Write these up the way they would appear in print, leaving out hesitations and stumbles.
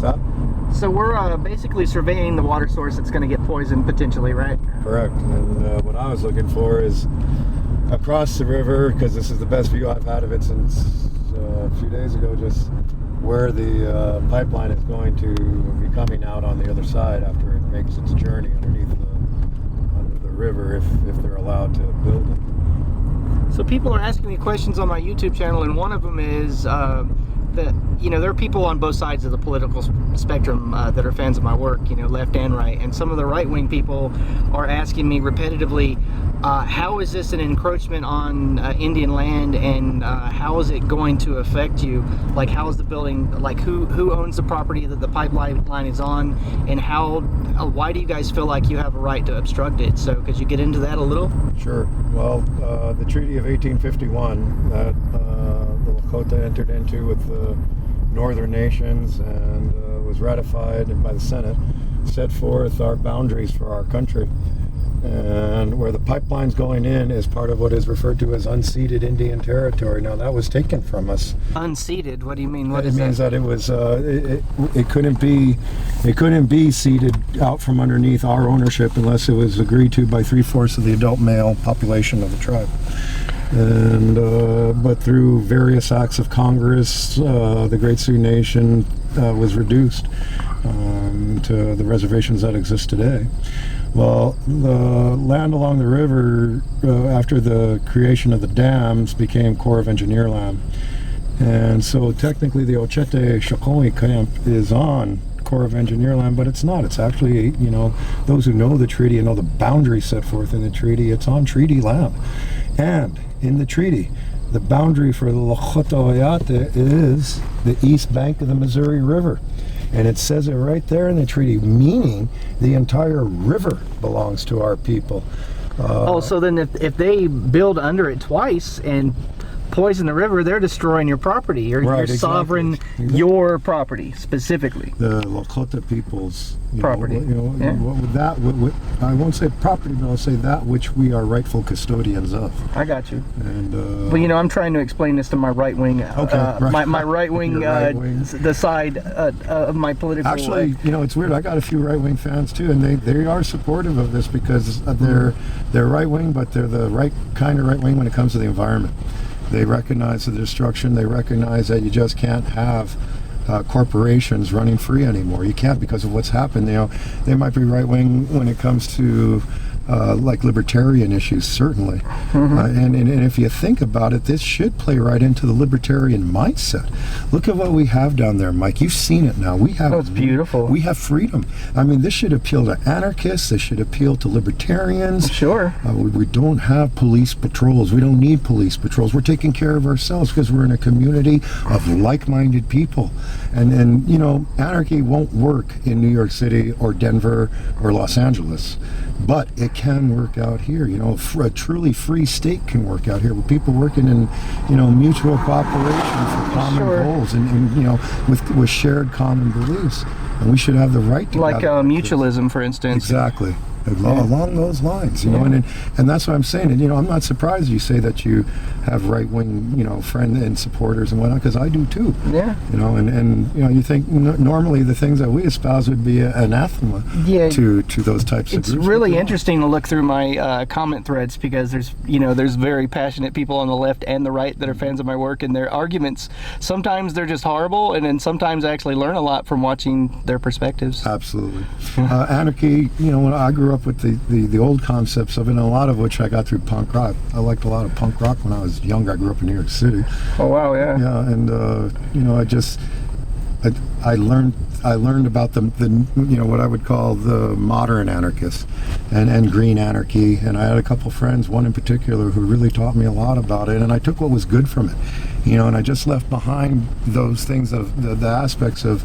What's that? So we're basically surveying the water source that's going to get poisoned potentially, right? Correct. And what I was looking for is across the river, because this is the best view I've had of it since a few days ago, just where the pipeline is going to be coming out on the other side after it makes its journey underneath under the river, if they're allowed to build it. So people are asking me questions on my YouTube channel, and one of them is that, you know, there are people on both sides of the political spectrum that are fans of my work, you know, left and right, and some of the right-wing people are asking me repetitively, how is this an encroachment on Indian land, and how is it going to affect you? Like, how is the building, like, who owns the property that the pipeline line is on, and why do you guys feel like you have a right to obstruct it? So could you get into that a little? Sure. Well, the Treaty of 1851 that the Lakota entered into with the northern nations and was ratified by the Senate set forth our boundaries for our country. And where the pipeline's going in is part of what is referred to as unceded Indian territory. Now, that was taken from us. Unceded? What do you mean? What it is means that? that it was it couldn't be ceded out from underneath our ownership unless it was agreed to by 3/4 of the adult male population of the tribe. And but through various acts of Congress, the Great Sioux Nation was reduced to the reservations that exist today. Well, the land along the river after the creation of the dams became Corps of Engineer land. And so technically the Ochete Shakoni camp is on Corps of Engineer land, but it's not. It's actually, you know, those who know the treaty and know the boundaries set forth in the treaty, it's on treaty land. And in the treaty, the boundary for the Lakota Oyate is the east bank of the Missouri River. And it says it right there in the treaty, meaning the entire river belongs to our people. So then if they build under it twice and poison the river, they're destroying your property. You're sovereign, exactly. Your property specifically. The Lakota people's property. I won't say property, but I'll say that which we are rightful custodians of. I got you. And well, you know, I'm trying to explain this to my right wing. My right wing, the side of my political. Actually, you know, it's weird. I got a few right wing fans too, and they are supportive of this because they're right wing, but they're the right kind of right wing when it comes to the environment. They recognize the destruction. They recognize that you just can't have corporations running free anymore. You can't because of what's happened. You know, they might be right wing when it comes to like libertarian issues, certainly. And if you think about it, this should play right into the libertarian mindset. Look at what we have down there, Mike. You've seen it now. We have. Oh, it's beautiful. We have freedom. I mean, this should appeal to anarchists. This should appeal to libertarians. Sure. We don't have police patrols. We don't need police patrols. We're taking care of ourselves because we're in a community of like-minded people. And you know, anarchy won't work in New York City or Denver or Los Angeles. But it can work out here. You know, a truly free state can work out here with people working in, you know, mutual cooperation for common goals and you know, with shared common beliefs. And we should have the right to like mutualism, for instance. Exactly. Along those lines, you know, and that's what I'm saying. And you know, I'm not surprised you say that you have right-wing, you know, friends and supporters and whatnot, because I do too. Yeah. You know, and you know, you think normally the things that we espouse would be anathema to those types of groups. It's really interesting to look through my comment threads because there's very passionate people on the left and the right that are fans of my work, and their arguments sometimes they're just horrible, and then sometimes I actually learn a lot from watching their perspectives. Absolutely. Anarchy. You know, when I grew up with the old concepts of it, and a lot of which I got through punk rock. I liked a lot of punk rock when I was younger. I grew up in New York City. Oh wow, yeah. Yeah, and you know, I learned about the you know, what I would call the modern anarchists and green anarchy, and I had a couple friends, one in particular, who really taught me a lot about it, and I took what was good from it. You know, and I just left behind those things of the aspects of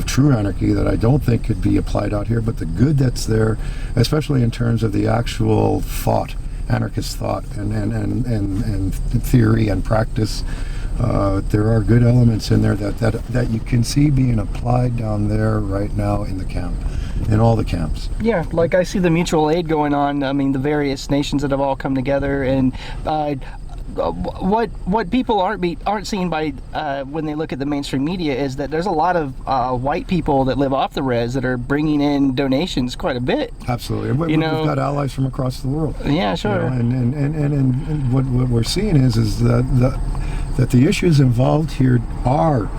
true anarchy that I don't think could be applied out here, but the good that's there, especially in terms of the actual thought, anarchist thought and theory and practice. There are good elements in there that you can see being applied down there right now in the camp, in all the camps. Yeah, like I see the mutual aid going on. I mean, the various nations that have all come together, and what people aren't seeing by when they look at the mainstream media is that there's a lot of white people that live off the res that are bringing in donations quite a bit. Absolutely. We've got allies from across the world. Yeah, sure. And what we're seeing is that the issues involved here are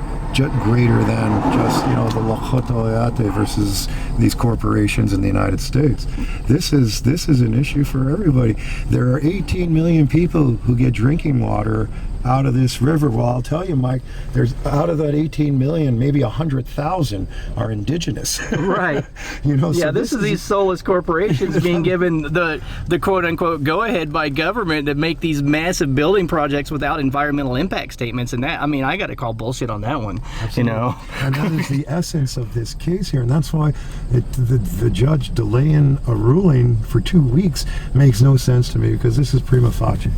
greater than just the Lakota versus these corporations in the United States. This is an issue for everybody. There are 18 million people who get drinking water out of this river. Well, I'll tell you, Mike, there's out of that 18 million, maybe 100,000 are indigenous. Right. So yeah, this is these soulless corporations being given the quote unquote go ahead by government to make these massive building projects without environmental impact statements, and that, I mean, I got to call bullshit on that one. Absolutely. And that is the essence of this case here, and that's why the judge delaying a ruling for 2 weeks makes no sense to me, because this is prima facie.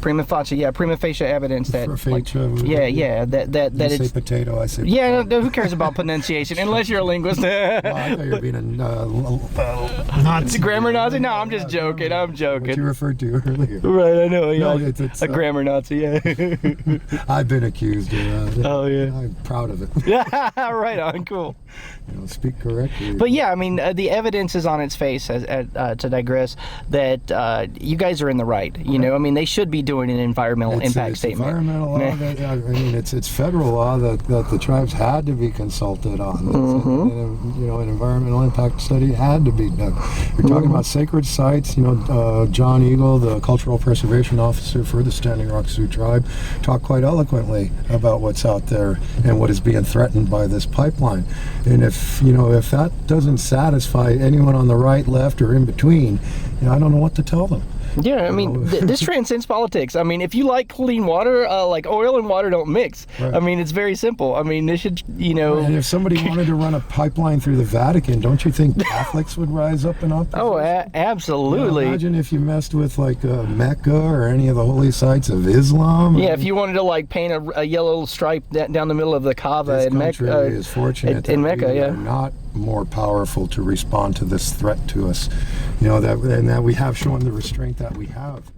Prima facie, yeah, prima facie evidence that that say potato, I say potato. Yeah, who cares about pronunciation unless you're a linguist. Well, I thought you were being a Nazi. Grammar Nazi? No, I'm just joking. I'm joking. What you referred to earlier. Right, I know. Yeah, no, it's a grammar Nazi. Yeah. I've been accused of that. Oh yeah. I'm proud of it. Yeah, right on. Cool. Speak correctly. But yeah, I mean, the evidence is on its face, to digress, that you guys are in the right. I mean, they should be doing an environmental impact statement. Environmental law. I mean, it's federal law that the tribes had to be consulted on. Mm-hmm. An environmental impact study had to be done. You're talking about sacred sites. John Eagle, the cultural preservation officer for the Standing Rock Sioux tribe, talked quite eloquently about what's out there and what is being threatened by this pipeline. And if that doesn't satisfy anyone on the right, left, or in between, I don't know what to tell them. Yeah, I mean, this transcends politics. I mean, if you like clean water, like oil and water don't mix. Right. I mean, it's very simple. I mean, this should, And if somebody wanted to run a pipeline through the Vatican, don't you think Catholics would rise up in opposition? Oh, absolutely. Imagine if you messed with like Mecca or any of the holy sites of Islam. Yeah, if you wanted to like paint a yellow stripe down the middle of the Kaaba in Mecca. This country is fortunate in Mecca, we are not more powerful to respond to this threat to us, that we have shown the restraint that we have.